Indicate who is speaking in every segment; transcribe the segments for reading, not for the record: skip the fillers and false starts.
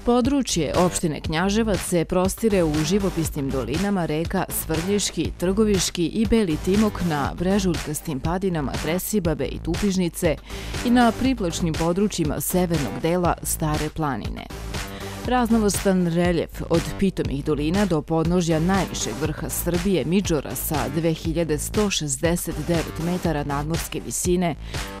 Speaker 1: Područje opštine Knjaževac se prostire u živopisnim dolinama reka Svrljiški, Trgoviški i Beli Timok na brežuljkastim padinama Tresibabe i Tupižnice i na pripločnim područjima severnog dela Stare planine. Raznovrstan reljef od pitomih dolina do podnožja najvišeg vrha Srbije Midžora sa 2169 metara nadmorske visine,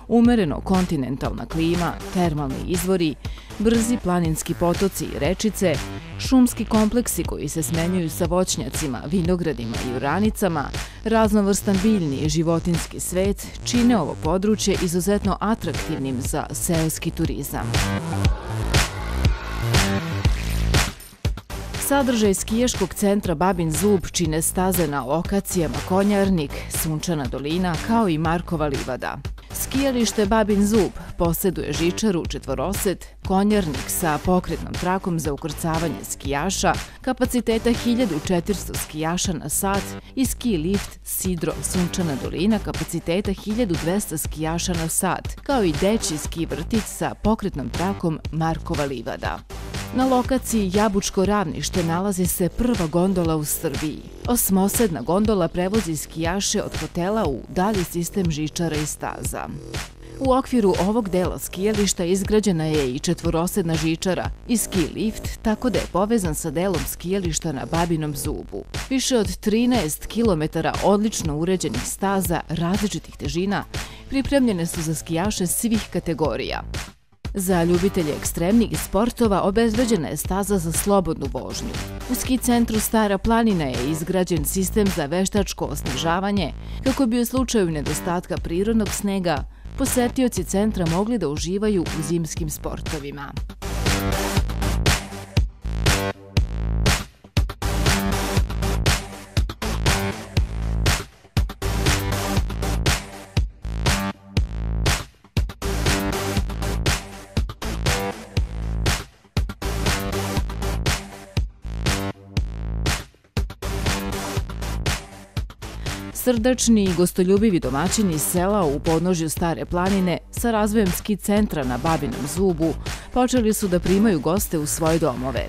Speaker 1: umereno kontinentalna klima, termalni izvori, brzi planinski potoci i rečice, šumski kompleksi koji se smenjuju sa voćnjacima, vinogradima i oranicama, raznovrstan biljni i životinski svet čine ovo područje izuzetno atraktivnim za seoski turizam. Sadržaj skijaškog centra Babin Zub čine staze na lokacijama Konjarnik, Sunčana dolina kao i Markova livada. Skijalište Babin Zub posjeduje žičaru četvoroset, Konjarnik sa pokretnom trakom za ukrcavanje skijaša, kapaciteta 1400 skijaša na sat i ski lift Sidro Sunčana dolina kapaciteta 1200 skijaša na sat, kao i dečji ski vrtić sa pokretnom trakom Markova livada. Na lokaciji Jabučko ravnište nalazi se prva gondola u Srbiji. Osmosedna gondola prevozi skijaše od hotela u dalji sistem žičara i staza. U okviru ovog dela skijališta izgrađena je i četvorosedna žičara i ski lift, tako da je povezan sa delom skijališta na Babinom Zubu. Više od 13 km odlično uređenih staza različitih težina pripremljene su za skijaše svih kategorija. Za ljubitelje ekstremnih sportova obezbeđena je staza za slobodnu vožnju. U ski centru Stara planina je izgrađen sistem za veštačko osnežavanje kako bi u slučaju nedostatka prirodnog snega posetioci centra mogli da uživaju u zimskim sportovima. Srdačni i gostoljubivi domaćini iz sela u podnožju Stare planine sa razvojem ski centra na Babinom Zubu počeli su da primaju goste u svoje domove.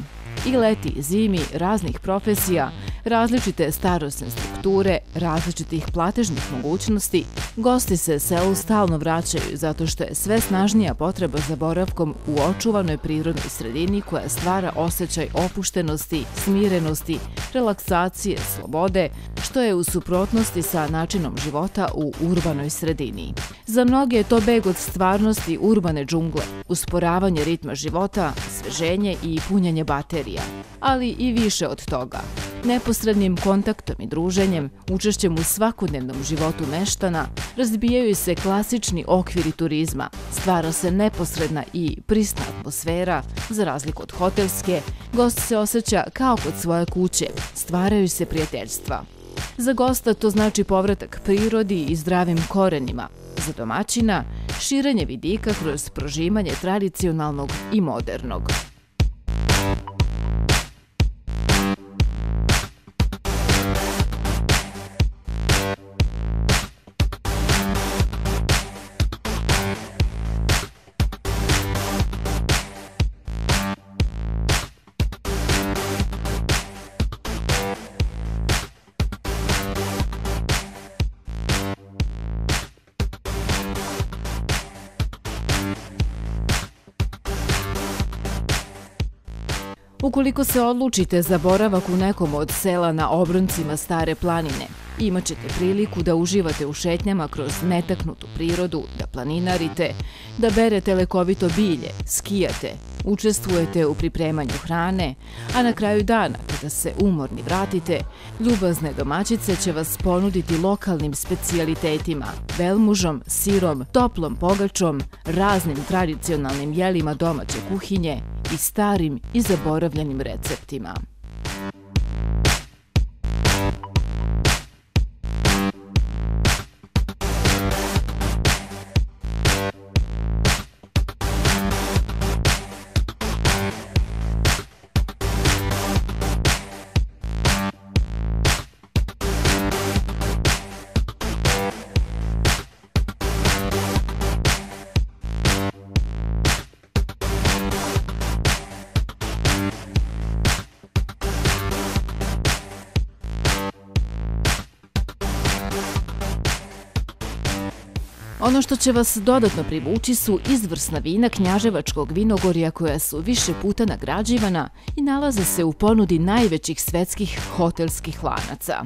Speaker 1: I leti i zimi raznih profesija, različite starosne strukture, različitih platežnih mogućnosti, gosti se selu stalno vraćaju zato što je sve snažnija potreba za boravkom u očuvanoj prirodnoj sredini koja stvara osjećaj opuštenosti, smirenosti, relaksacije, slobode, što je u suprotnosti sa načinom života u urbanoj sredini. Za mnoge je to beg od stvarnosti urbane džungle, usporavanje ritma života, sveženje i punjenje baterija, ali i više od toga. Neposrednim kontaktom i druženjem, učešćem u svakodnevnom životu meštana, razbijaju se klasični okviri turizma, stvara se neposredna i prisna atmosfera, za razliku od hotelske, gost se osjeća kao kod svoje kuće, stvaraju se prijateljstva. Za gosta to znači povratak prirodi i zdravim korenima, za domaćina širenje vidika kroz prožimanje tradicionalnog i modernog. Ukoliko se odlučite za boravak u nekom od sela na obroncima Stare planine, imat ćete priliku da uživate u šetnjama kroz netaknutu prirodu, da planinarite, da berete lekovito bilje, skijate, učestvujete u pripremanju hrane, a na kraju dana, kada se umorni vratite, ljubazne domaćice će vas ponuditi lokalnim specijalitetima, belmužom, sirom, toplom pogačom, raznim tradicionalnim jelima domaće kuhinje i starim i zaboravljenim receptima. Ono što će vas dodatno privući su izvrsna vina Knjaževačkog vinogorja koja su više puta nagrađivana i nalaze se u ponudi najvećih svetskih hotelskih lanaca.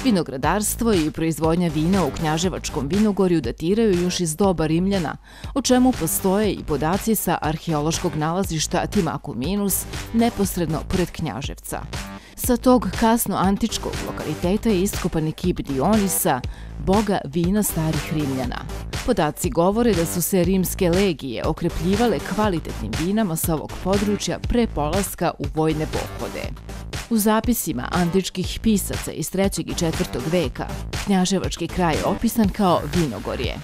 Speaker 1: Vinogradarstvo i proizvodnja vina u Knjaževačkom vinogorju datiraju još iz doba Rimljana, o čemu postoje i podaci sa arheološkog nalazišta Timaku-Minus neposredno pored Knjaževca. Sa tog kasno antičkog lokaliteta je iskopan i kip Dionisa, boga vina starih Rimljana. Podaci govore da su se rimske legije okrepljivale kvalitetnim vinama sa ovog područja pre polaska u vojne pohode. U zapisima antičkih pisaca iz 3. i 4. veka Knjaževački kraj je opisan kao vinogorje.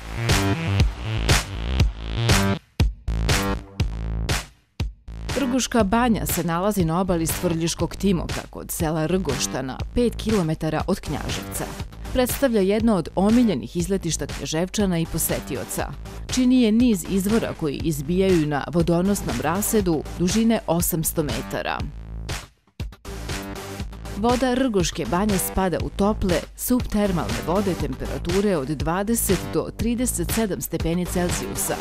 Speaker 1: Rguška banja se nalazi na obali Svrljiškog Timoka kod sela Rgošta na 5 km od Knjaževca. Predstavlja jedno od omiljenih izletišta Knjaževčana i posetioca. Čini je niz izvora koji izbijaju na vodonosnom rasedu dužine 800 metara. Voda Rgoške banje spada u tople, subtermalne vode temperature od 20 do 37 stepeni Celzijusa,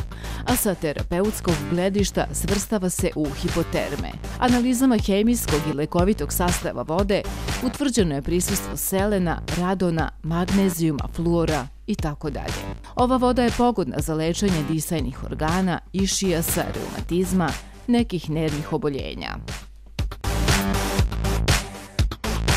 Speaker 1: a sa terapeutskog gledišta svrstava se u hipoterme. Analizama hemijskog i lekovitog sastava vode utvrđeno je prisustvo selena, radona, magnezijuma, fluora itd. Ova voda je pogodna za lečenje disajnih organa, išijasa, reumatizma, nekih nervnih oboljenja.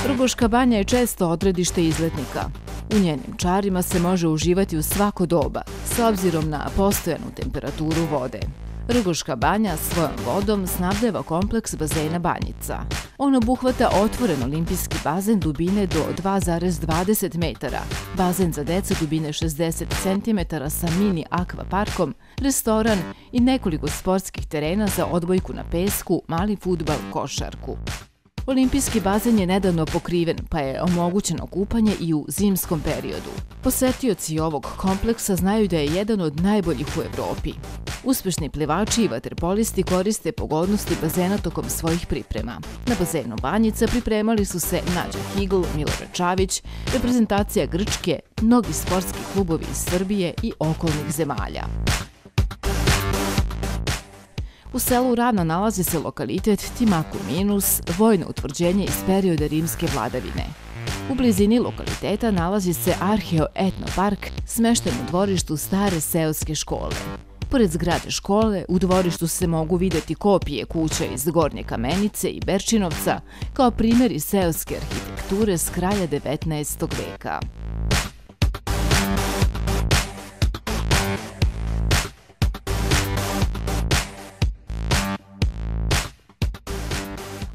Speaker 1: Rgoška banja je često odredište izletnika. U njenim čarima se može uživati u svako doba, s obzirom na postojanu temperaturu vode. Rgoška banja svojom vodom snabdeva kompleks bazena Banjica. On obuhvata otvoren olimpijski bazen dubine do 2,20 metara, bazen za decu dubine 60 cm sa mini akvaparkom, restoran i nekoliko sportskih terena za odbojku na pesku, mali fudbal, košarku. Olimpijski bazen je nedavno pokriven, pa je omogućeno kupanje i u zimskom periodu. Posetioci ovog kompleksa znaju da je jedan od najboljih u Evropi. Uspešni plivači i vaterpolisti koriste pogodnosti bazena tokom svojih priprema. Na bazenu Banjica pripremali su se Nađa Higl, Milorad Čavić, reprezentacija Grčke, mnogi sportski klubovi iz Srbije i okolnih zemalja. U selu Ravna nalazi se lokalitet Timaku-Minus, vojno utvrđenje iz perioda rimske vladavine. U blizini lokaliteta nalazi se arheo-etnopark smešten u dvorištu stare seoske škole. Pored zgrade škole, u dvorištu se mogu videti kopije kuća iz Gornje Kamenice i Berčinovca kao primjeri seoske arhitekture s kraja 19. veka.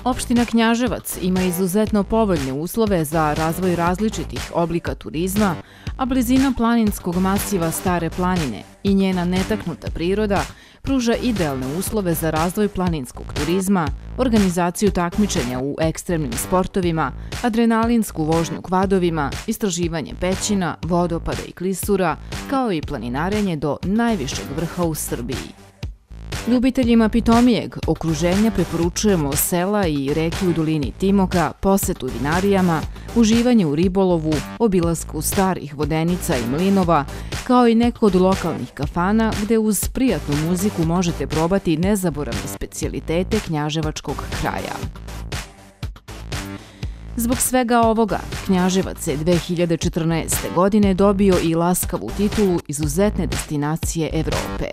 Speaker 1: Opština Knjaževac ima izuzetno povoljne uslove za razvoj različitih oblika turizma, a blizina planinskog masiva Stare planine i njena netaknuta priroda pruža idealne uslove za razvoj planinskog turizma, organizaciju takmičenja u ekstremnim sportovima, adrenalinsku vožnju kvadovima, istraživanje pećina, vodopada i klisura, kao i planinarenje do najvišeg vrha u Srbiji. Ljubiteljima pitomijeg okruženja preporučujemo sela i reke u dolini Timoka, posetu vinarijama, uživanje u ribolovu, obilasku starih vodenica i mlinova, kao i neko od lokalnih kafana gde uz prijatnu muziku možete probati nezaboravne specijalitete Knjaževačkog kraja. Zbog svega ovoga, Knjaževac je 2014. godine dobio i laskavu titulu izuzetne destinacije Evrope.